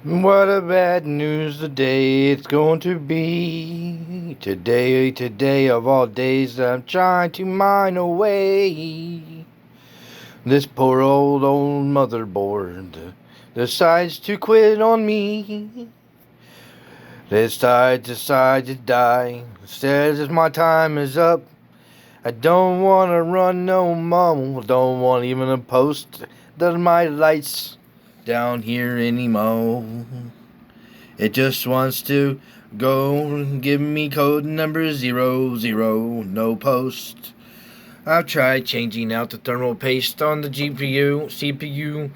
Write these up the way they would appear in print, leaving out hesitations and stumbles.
What a bad news the day it's going to be. Today of all days I'm trying to mine away. This poor old motherboard decides to quit on me. Decide to die. Says my time is up. I don't wanna run no more. Don't want even to post that my lights down here anymore. It just wants to go and give me code number 00, no post. I've tried changing out the thermal paste on the GPU, CPU,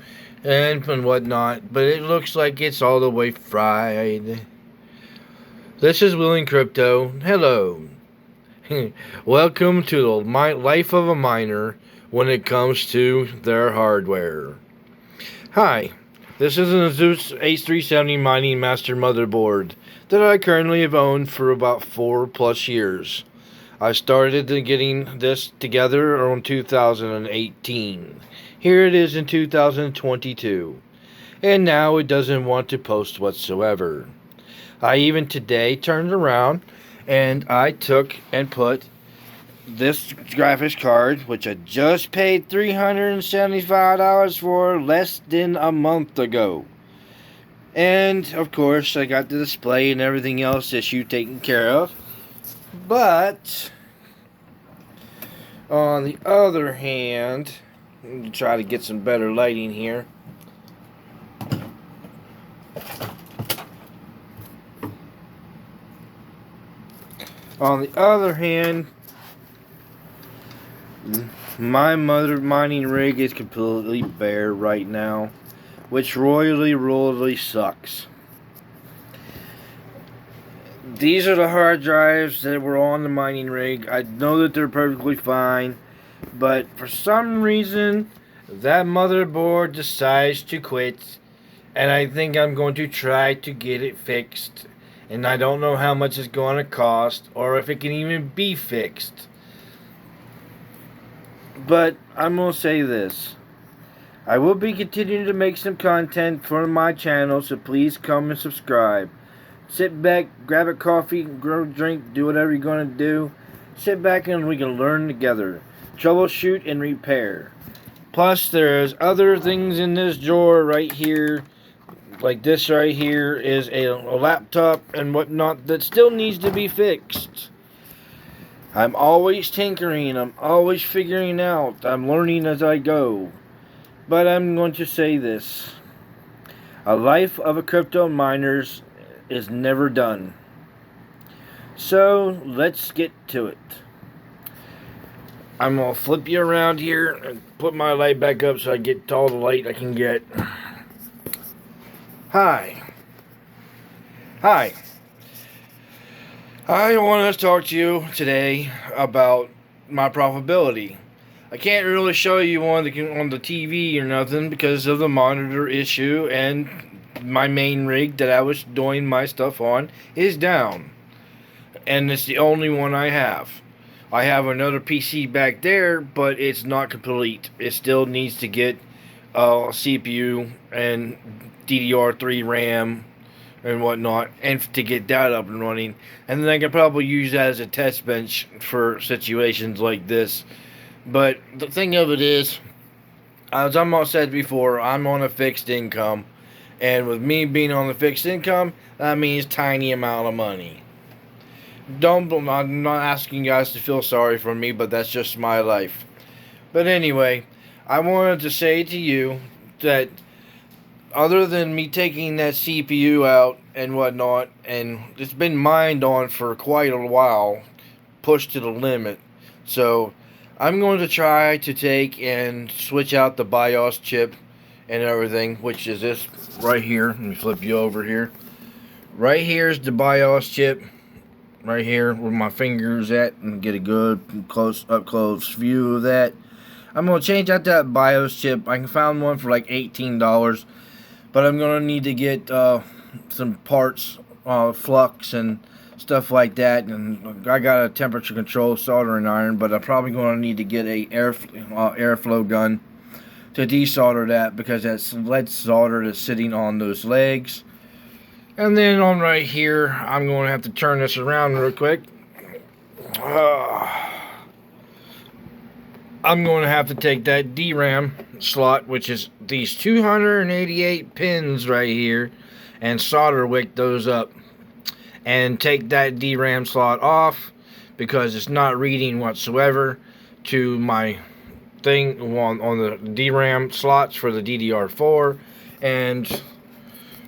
and whatnot, but it looks like it's all the way fried. This is Willing Crypto. Hello. Welcome to the life of a miner when it comes to their hardware. Hi, this is an Asus H370 Mining Master motherboard that I currently have owned for about 4+ years. I started getting this together around 2018. Here it is in 2022. And now it doesn't want to post whatsoever. I even today turned around and I took and put this graphics card, which I just paid $375 for less than a month ago. And, of course, I got the display and everything else issue taken care of. But, on the other hand, let me try to get some better lighting here. On the other hand, my mother mining rig is completely bare right now, which royally sucks. These are the hard drives that were on the mining rig. I know that they're perfectly fine, but for some reason, that motherboard decides to quit, and I think I'm going to try to get it fixed. And I don't know how much it's going to cost, or if it can even be fixed. But I'm going to say this. I will be continuing to make some content for my channel, so please come and subscribe. Sit back, grab a coffee, grab a drink, do whatever you're going to do. Sit back and we can learn together. Troubleshoot and repair. Plus, there's other things in this drawer right here. Like this right here is a laptop and whatnot that still needs to be fixed. I'm always tinkering, I'm always figuring out, I'm learning as I go. But I'm going to say this. A life of a crypto miner is never done. So, let's get to it. I'm going to flip you around here and put my light back up so I get all the light I can get. Hi. I want to talk to you today about my profitability. I can't really show you on the TV or nothing because of the monitor issue, and my main rig that I was doing my stuff on is down. And it's the only one I have. I have another PC back there, but it's not complete. It still needs to get CPU and DDR3 RAM and whatnot, and to get that up and running. And then I can probably use that as a test bench for situations like this. But the thing of it is, as I'm said before, I'm on a fixed income. And with me being on the fixed income, that means tiny amount of money. I'm not asking you guys to feel sorry for me, but that's just my life. But anyway, I wanted to say to you that other than me taking that CPU out and whatnot, and it's been mined on for quite a while, pushed to the limit. So I'm going to try to take and switch out the BIOS chip and everything, which is this right here. Let me flip you over here. Right here's the BIOS chip. Right here where my finger's at, and get a good up close view of that. I'm going to change out that BIOS chip. I found one for like $18. But I'm going to need to get some parts, flux and stuff like that. And I got a temperature control soldering iron, but I'm probably going to need to get a airflow gun to desolder that, because that's lead solder that's sitting on those legs. And then on right here, I'm going to have to turn this around real quick. I'm going to have to take that DRAM slot, which is these 288 pins right here, and solder wick those up. And take that DRAM slot off because it's not reading whatsoever to my thing on the DRAM slots for the DDR4. And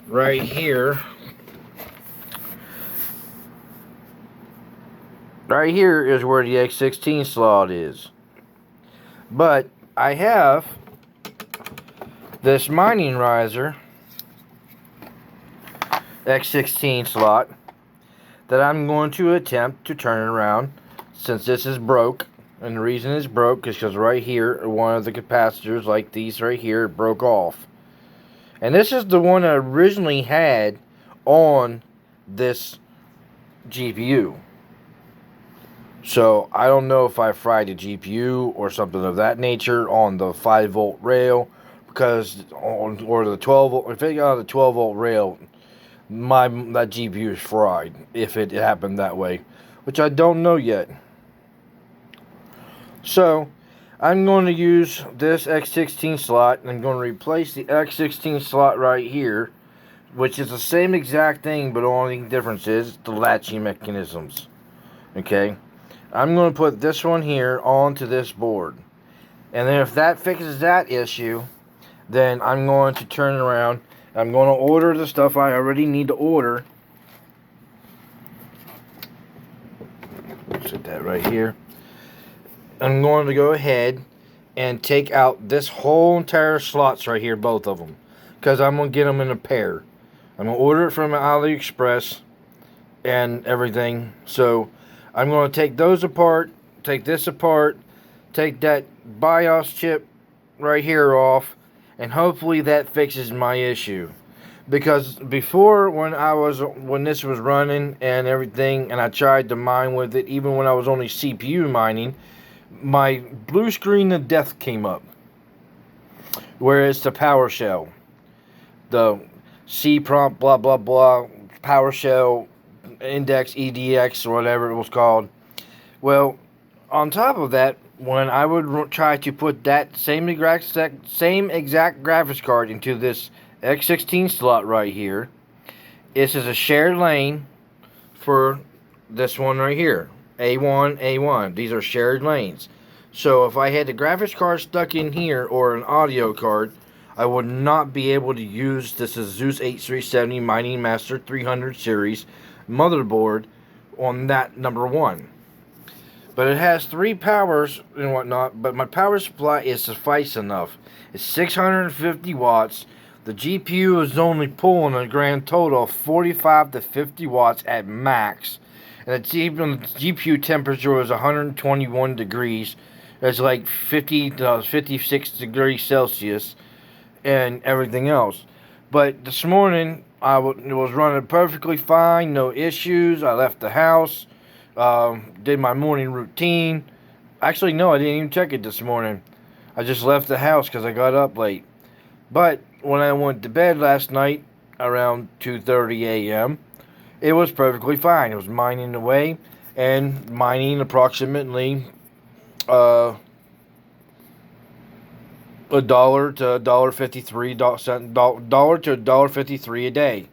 right here is where the X16 slot is. But I have this mining riser X16 slot that I'm going to attempt to turn around, since this is broke. And the reason it's broke is because right here, one of the capacitors, like these right here, broke off. And this is the one I originally had on this GPU. So I don't know if I fried the GPU or something of that nature on the 5-volt rail, because or the 12 volt. If it got the 12-volt rail, that GPU is fried if it happened that way, which I don't know yet. So I'm going to use this X16 slot, and I'm going to replace the X16 slot right here, which is the same exact thing, but only difference is the latching mechanisms. Okay, I'm going to put this one here onto this board, and then if that fixes that issue, then I'm going to turn around. I'm going to order the stuff I already need to order. Set that right here. I'm going to go ahead and take out this whole entire slots right here, both of them, because I'm going to get them in a pair. I'm going to order it from AliExpress and everything. So I'm going to take those apart, take this apart, take that BIOS chip right here off, and hopefully that fixes my issue. Because before, when this was running and everything, and I tried to mine with it, even when I was only CPU mining, my blue screen of death came up. Whereas the PowerShell, the C prompt blah blah blah PowerShell index EDX or whatever it was called. Well, on top of that, when I would try to put that same exact graphics card into this X16 slot right here, this is a shared lane for this one right here, A1, A1. These are shared lanes. So if I had the graphics card stuck in here or an audio card, I would not be able to use this ASUS H370 Mining Master 300 series motherboard on that number one. But it has 3 powers and whatnot, but my power supply is suffice enough. It's 650 watts. The GPU is only pulling a grand total of 45 to 50 watts at max. And the GPU temperature was 121 degrees. It's like 50 to 56 degrees Celsius and everything else. But this morning, it was running perfectly fine, no issues. I left the house. Did my morning routine. Actually, no, I didn't even check it this morning. I just left the house because I got up late. But when I went to bed last night around 2:30 a.m., it was perfectly fine. It was mining away and mining approximately $1 to $1.53 dollar to $1.53 a day.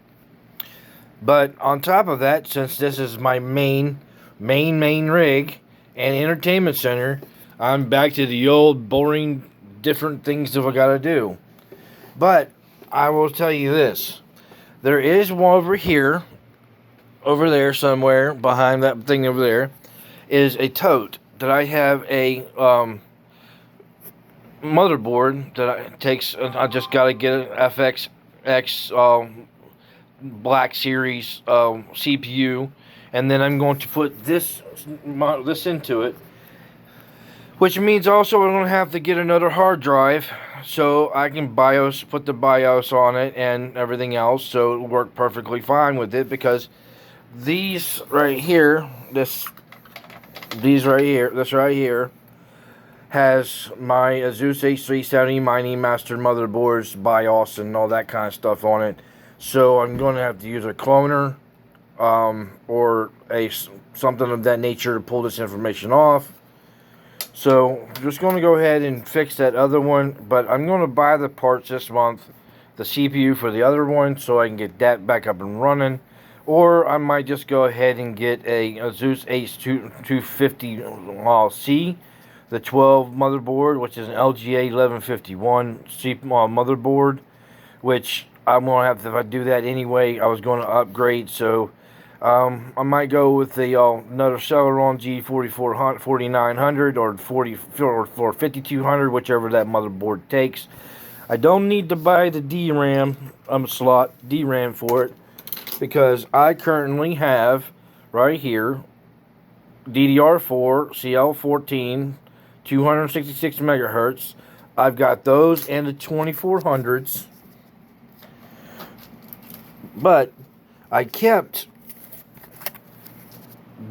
But on top of that, since this is my main rig and entertainment center, I'm back to the old boring different things that I gotta do. But I will tell you this, there is one over there somewhere behind that thing over there is a tote that I have a motherboard that I just gotta get an FXX Black Series CPU, and then I'm going to put this into it, which means also I'm going to have to get another hard drive so I can put the BIOS on it and everything else, so it'll work perfectly fine with it. Because this right here has my ASUS H370 Mining Master motherboards, BIOS, and all that kind of stuff on it. So I'm going to have to use a cloner or something of that nature to pull this information off. So I'm just going to go ahead and fix that other one, but I'm going to buy the parts this month, the CPU for the other one, so I can get that back up and running. Or I might just go ahead and get a Asus Ace 250C, the 12 motherboard, which is an LGA 1151 motherboard, which I'm going to have to, if I do that anyway, I was going to upgrade, so I might go with the another Celeron G4900 or 5200, whichever that motherboard takes. I don't need to buy the DRAM DRAM for it, because I currently have right here DDR4 CL14 266 megahertz. I've got those and the 2400s, but I kept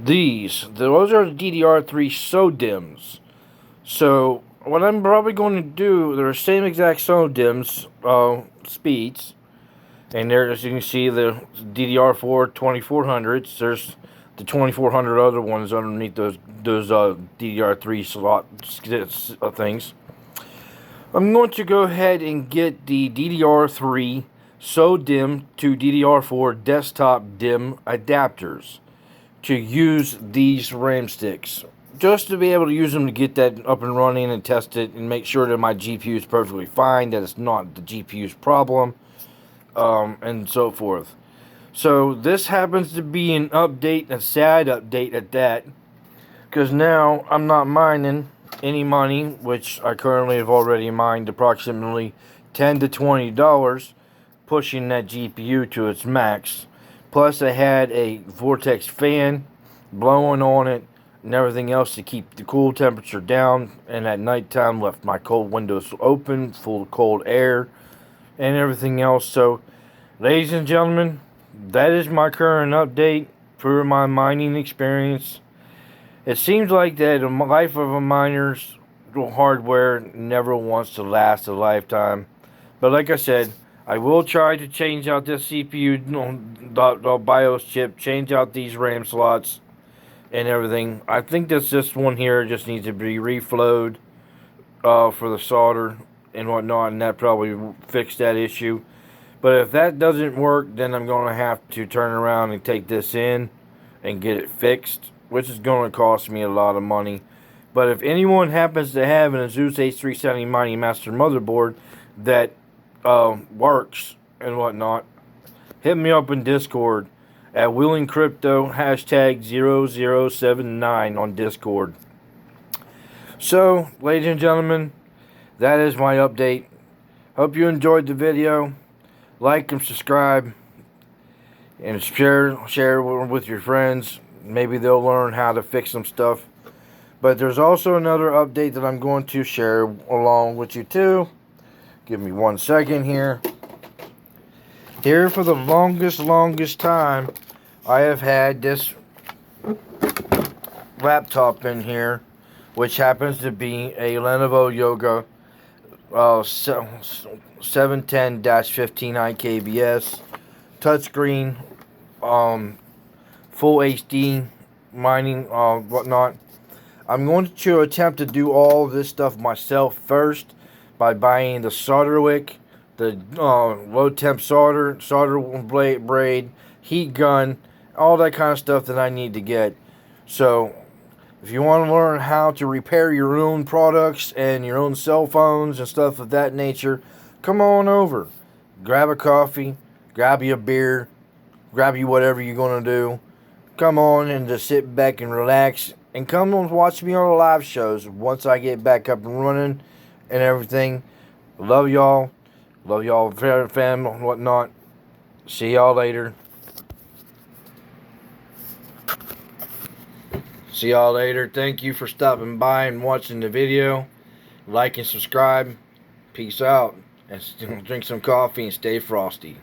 those are the DDR3 SODIMMs. So what I'm probably going to do, they're the same exact SODIMMs speeds, and there, as you can see, the DDR4 2400s. There's the 2400 other ones underneath those DDR3 slot things. I'm going to go ahead and get the DDR3 SODIMM to DDR4 desktop DIMM adapters to use these RAM sticks, just to be able to use them to get that up and running and test it and make sure that my GPU is perfectly fine, that it's not the GPU's problem, and so forth. So this happens to be an update, a sad update at that, because now I'm not mining any money, which I currently have already mined approximately $10 to $20, pushing that GPU to its max. Plus I had a Vortex fan blowing on it and everything else to keep the cool temperature down, and at nighttime left my cold windows open, full of cold air and everything else. So ladies and gentlemen, that is my current update for my mining experience. It seems like that the life of a miner's hardware never wants to last a lifetime. But like I said, I will try to change out this CPU BIOS chip, change out these RAM slots and everything. I think this one here just needs to be reflowed for the solder and whatnot, and that probably fix that issue. But if that doesn't work, then I'm going to have to turn around and take this in and get it fixed, which is going to cost me a lot of money. But if anyone happens to have an Asus H370 Mighty Master motherboard that works and whatnot, hit me up in Discord at Wheeling Crypto #0079 on Discord. So, ladies and gentlemen, that is my update. Hope you enjoyed the video. Like and subscribe, and share with your friends. Maybe they'll learn how to fix some stuff. But there's also another update that I'm going to share along with you too. Give me 1 second here. Here for the longest time, I have had this laptop in here, which happens to be a Lenovo Yoga 710-15 IKBS touchscreen, full HD mining, whatnot. I'm going to attempt to do all this stuff myself first by buying the solder wick, the low temp solder braid, heat gun, all that kind of stuff that I need to get. So if you want to learn how to repair your own products and your own cell phones and stuff of that nature, come on over. Grab a coffee, grab you a beer, grab you whatever you're going to do. Come on and just sit back and relax, and come and watch me on the live shows once I get back up and running and everything. Love y'all. Love y'all, fam, and whatnot. See y'all later. See y'all later. Thank you for stopping by and watching the video. Like and subscribe. Peace out. And drink some coffee and stay frosty.